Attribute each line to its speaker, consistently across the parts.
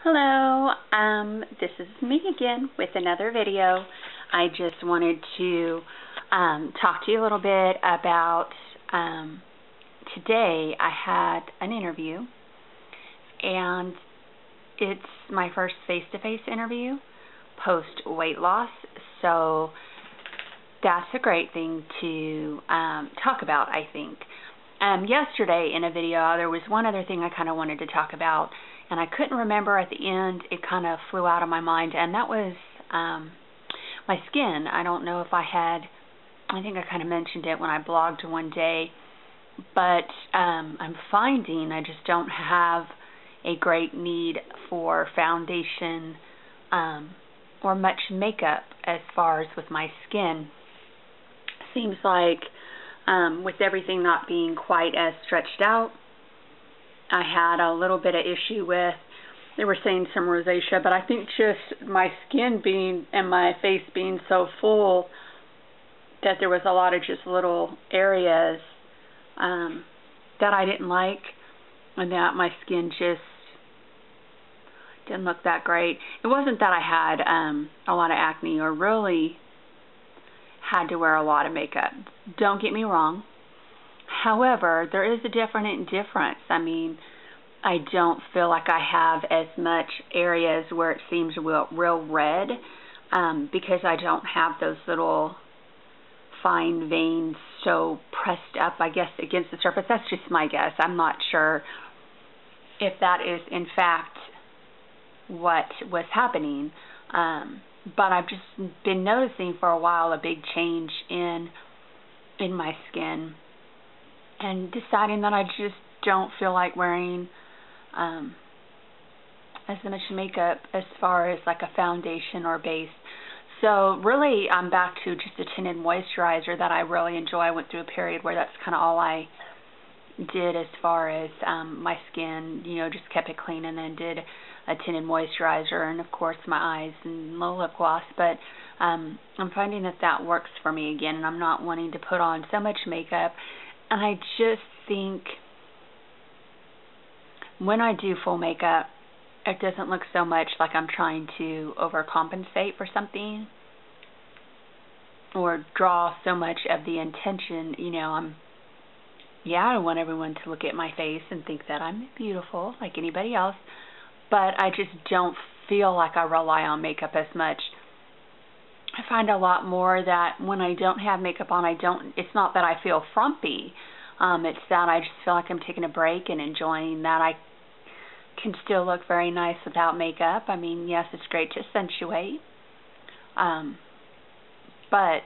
Speaker 1: Hello, this is me again with another video. I just wanted to talk to you a little bit about today I had an interview, and it's my first face-to-face interview post weight loss, so that's a great thing to talk about, I think. Yesterday in a video there was one other thing I kind of wanted to talk about, and I couldn't remember at the end. It kind of flew out of my mind, and that was my skin. I don't know if I think I kind of mentioned it when I blogged one day, but I'm finding I just don't have a great need for foundation or much makeup as far as with my skin. Seems like with everything not being quite as stretched out, I had a little bit of issue with, they were saying some rosacea, but I think just my skin being and my face being so full that there was a lot of just little areas that I didn't like, and that my skin just didn't look that great. It wasn't that I had a lot of acne or really had to wear a lot of makeup. Don't get me wrong. However, there is a definite difference. I mean, I don't feel like I have as much areas where it seems real red because I don't have those little fine veins so pressed up, I guess, against the surface. That's just my guess. I'm not sure if that is in fact what was happening. But I've just been noticing for a while a big change in my skin, and deciding that I just don't feel like wearing as much makeup as far as like a foundation or base. So really I'm back to just a tinted moisturizer that I really enjoy. I went through a period where that's kind of all I did as far as my skin, just kept it clean, and then did a tinted moisturizer and of course my eyes and low lip gloss. But I'm finding that works for me again, and I'm not wanting to put on so much makeup. And I just think when I do full makeup, it doesn't look so much like I'm trying to overcompensate for something or draw so much of the intention. I want everyone to look at my face and think that I'm beautiful like anybody else, but I just don't feel like I rely on makeup as much. I find a lot more that when I don't have makeup on, it's not that I feel frumpy. It's that I just feel like I'm taking a break and enjoying that I can still look very nice without makeup. I mean, yes, it's great to accentuate, but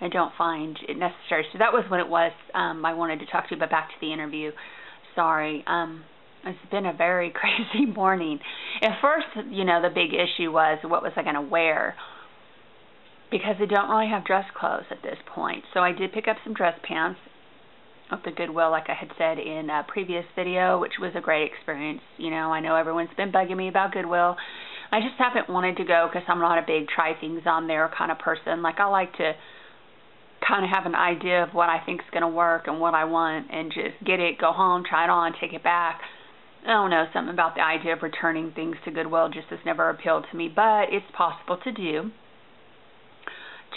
Speaker 1: I don't find it necessary. So that was what it was I wanted to talk to you about. Back to the interview. Sorry. It's been a very crazy morning. At first, the big issue was what was I going to wear, because I don't really have dress clothes at this point. So I did pick up some dress pants at the Goodwill, like I had said in a previous video, which was a great experience. I know everyone's been bugging me about Goodwill. I just haven't wanted to go because I'm not a big try things on there kind of person. Like, I like to kind of have an idea of what I think is going to work and what I want, and just get it, go home, try it on, take it back. I don't know, something about the idea of returning things to Goodwill just has never appealed to me, but it's possible to do.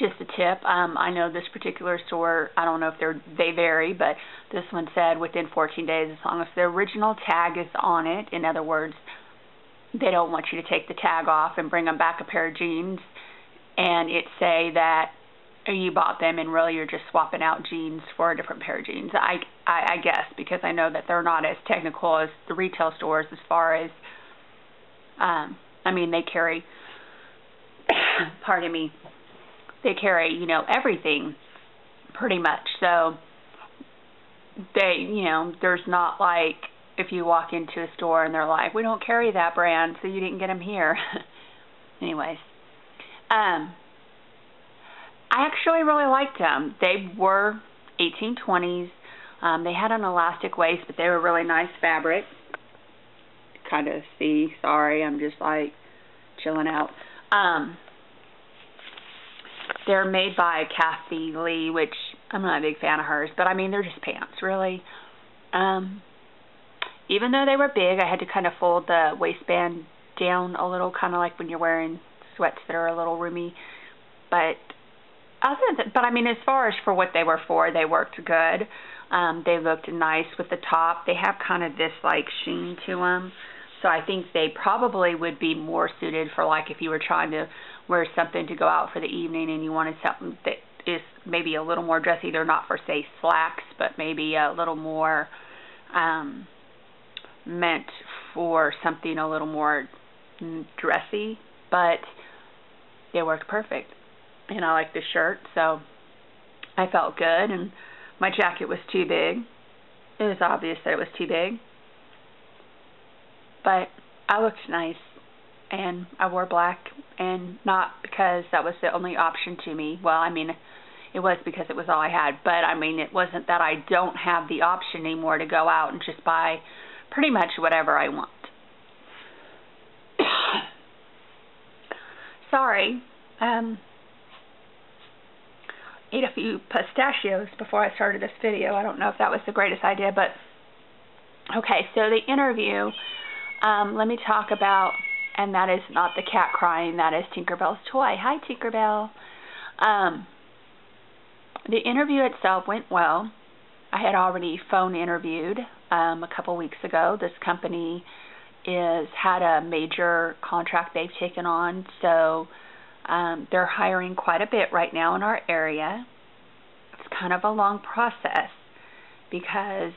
Speaker 1: Just a tip, I know this particular store, I don't know if they vary, but this one said within 14 days, as long as the original tag is on it. In other words, they don't want you to take the tag off and bring them back a pair of jeans and it say that you bought them and really you're just swapping out jeans for a different pair of jeans. I guess, because I know that they're not as technical as the retail stores as far as, they carry, pardon me, they carry, everything pretty much. So they, there's not like if you walk into a store and they're like, we don't carry that brand, so you didn't get them here. Anyways, I actually really liked them. They were 1820s. They had an elastic waist, but they were really nice fabric. Kind of see, sorry, I'm just like chilling out. They're made by Kathy Lee, which I'm not a big fan of hers, but I mean, they're just pants, really. Even though they were big, I had to kind of fold the waistband down a little, kind of like when you're wearing sweats that are a little roomy. But I mean, as far as for what they were for, they worked good. They looked nice with the top. They have kind of this like sheen to them. So I think they probably would be more suited for like if you were trying to wear something to go out for the evening and you wanted something that is maybe a little more dressy. They're not for, say, slacks, but maybe a little more meant for something a little more dressy. But they worked perfect. And I like the shirt, so I felt good. And my jacket was too big. It was obvious that it was too big. But I looked nice, and I wore black, and not because that was the only option to me. Well, I mean, it was because it was all I had, but I mean, it wasn't that I don't have the option anymore to go out and just buy pretty much whatever I want. Sorry, ate a few pistachios before I started this video. I don't know if that was the greatest idea, but okay, so the interview. Let me talk about, and that is not the cat crying, that is Tinkerbell's toy. Hi, Tinkerbell. The interview itself went well. I had already phone interviewed a couple weeks ago. This company had a major contract they've taken on, so they're hiring quite a bit right now in our area. It's kind of a long process because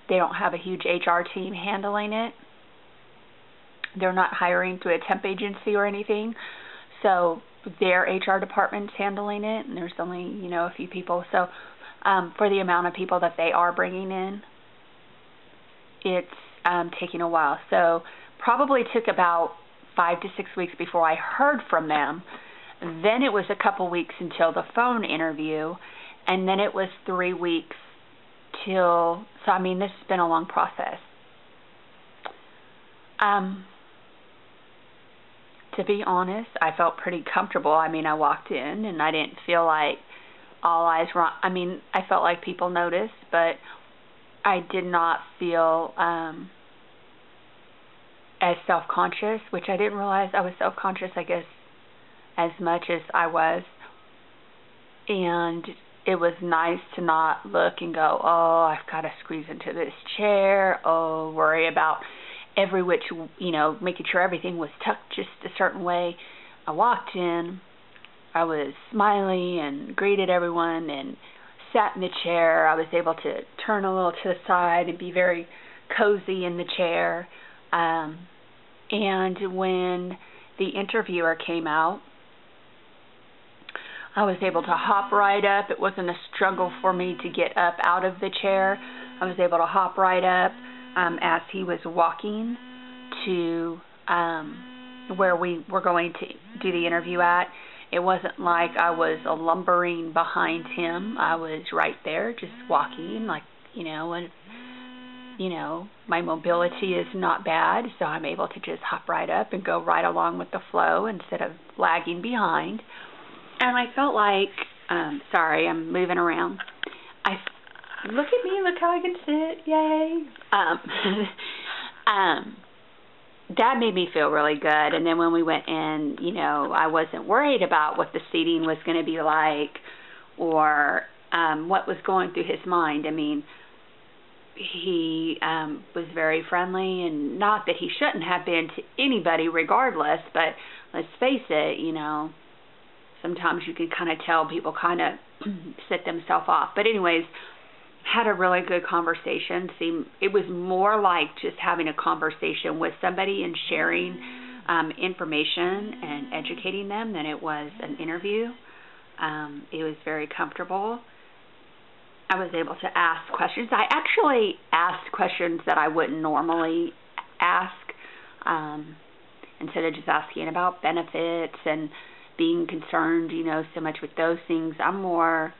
Speaker 1: they don't have a huge HR team handling it. They're not hiring through a temp agency or anything. So their HR department's handling it, and there's only, a few people. So for the amount of people that they are bringing in, it's taking a while. So probably took about 5 to 6 weeks before I heard from them. Then it was a couple weeks until the phone interview, and then it was 3 weeks till, so I mean, this has been a long process. To be honest, I felt pretty comfortable. I mean, I walked in and I didn't feel like all eyes were on, I mean, I felt like people noticed, but I did not feel as self-conscious, which I didn't realize I was self-conscious, I guess, as much as I was. And it was nice to not look and go, oh, I've got to squeeze into this chair, oh, worry about every which, making sure everything was tucked just a certain way. I walked in, I was smiling and greeted everyone and sat in the chair. I was able to turn a little to the side and be very cozy in the chair. And when the interviewer came out, I was able to hop right up. It wasn't a struggle for me to get up out of the chair. I was able to hop right up as he was walking to where we were going to do the interview at. It wasn't like I was lumbering behind him. I was right there just walking, like, and, my mobility is not bad, so I'm able to just hop right up and go right along with the flow instead of lagging behind. And I felt like, sorry, I'm moving around. Look at me, look how I can sit, yay. That made me feel really good. And then when we went in, I wasn't worried about what the seating was going to be like or what was going through his mind. I mean, he was very friendly, and not that he shouldn't have been to anybody regardless, but let's face it, sometimes you can kind of tell people kind of set themselves off. But anyways, had a really good conversation. It was more like just having a conversation with somebody and sharing information and educating them than it was an interview. It was very comfortable. I was able to ask questions. I actually asked questions that I wouldn't normally ask, instead of just asking about benefits and being concerned, so much with those things. I'm more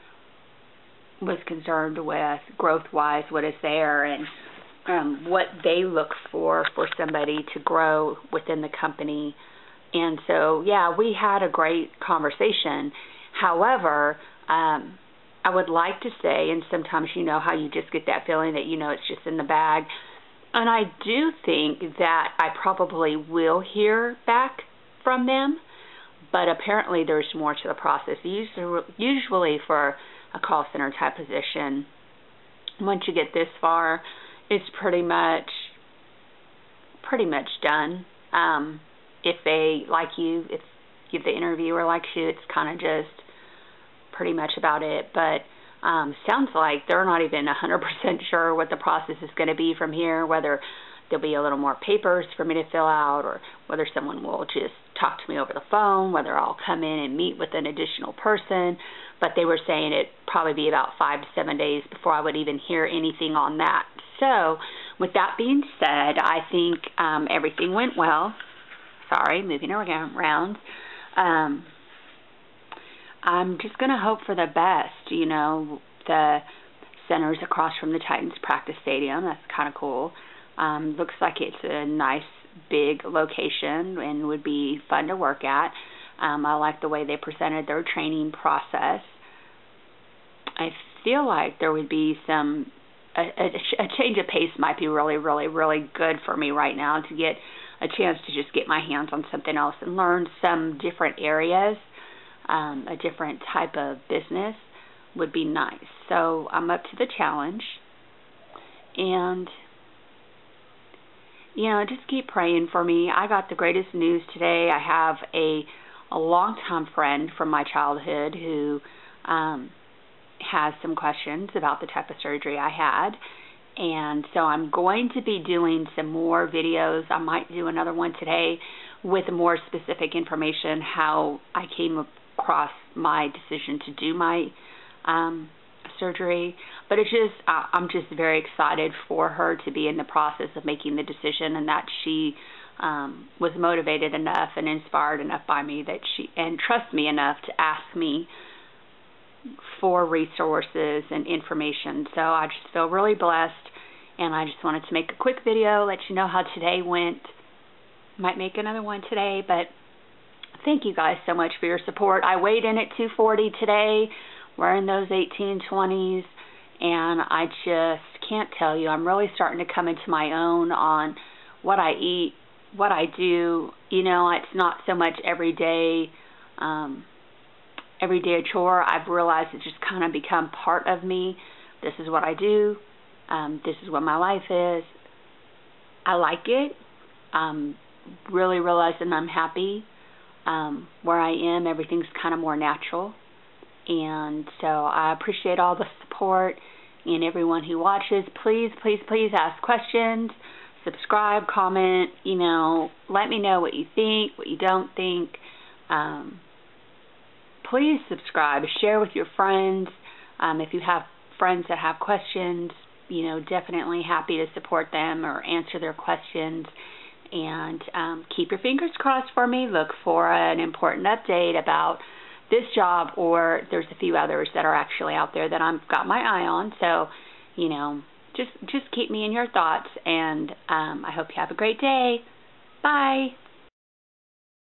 Speaker 1: was concerned with growth-wise, what is there, and what they look for somebody to grow within the company. And so, yeah, we had a great conversation. However, I would like to say, and sometimes how you just get that feeling that it's just in the bag, And I do think that I probably will hear back from them, but apparently there's more to the process. Usually for a call center type position, once you get this far, it's pretty much done. If they like you, if the interviewer likes you, it's kind of just pretty much about it. But sounds like they're not even 100% sure what the process is going to be from here, whether there'll be a little more papers for me to fill out, or whether someone will just talk to me over the phone, whether I'll come in and meet with an additional person. But they were saying it'd probably be about 5 to 7 days before I would even hear anything on that. So with that being said, I think everything went well. Sorry, moving around. I'm just going to hope for the best. You know, the center's across from the Titans practice stadium. That's kind of cool. Looks like it's a nice big location and would be fun to work at. I like the way they presented their training process. I feel like there would be a change of pace might be really, really, really good for me right now, to get a chance to just get my hands on something else and learn some different areas. A different type of business would be nice. So I'm up to the challenge. And, you know, just keep praying for me. I got the greatest news today. I have a longtime friend from my childhood who has some questions about the type of surgery I had. And so I'm going to be doing some more videos. I might do another one today with more specific information, how I came across my decision to do my surgery. But it's just, I'm just very excited for her to be in the process of making the decision, and that she was motivated enough and inspired enough by me and trust me enough to ask me for resources and information. So I just feel really blessed, and I just wanted to make a quick video, let you know how today went. Might make another one today, but thank you guys so much for your support. I weighed in at 240 today, wearing those 1820s, and I just can't tell you, I'm really starting to come into my own on what I eat, what I do. You know, it's not so much everyday chore. I've realized it's just kind of become part of me. This is what I do. This is what my life is. I like it. Really realizing I'm happy where I am. Everything's kind of more natural. And so I appreciate all the support, and everyone who watches. Please, please, please ask questions, subscribe, comment, you know, let me know what you think, what you don't think. Please subscribe, share with your friends. If you have friends that have questions, you know, definitely happy to support them or answer their questions. And keep your fingers crossed for me. Look for an important update about this job, or there's a few others that are actually out there that I've got my eye on. So, you know, just keep me in your thoughts, and I hope you have a great day. Bye.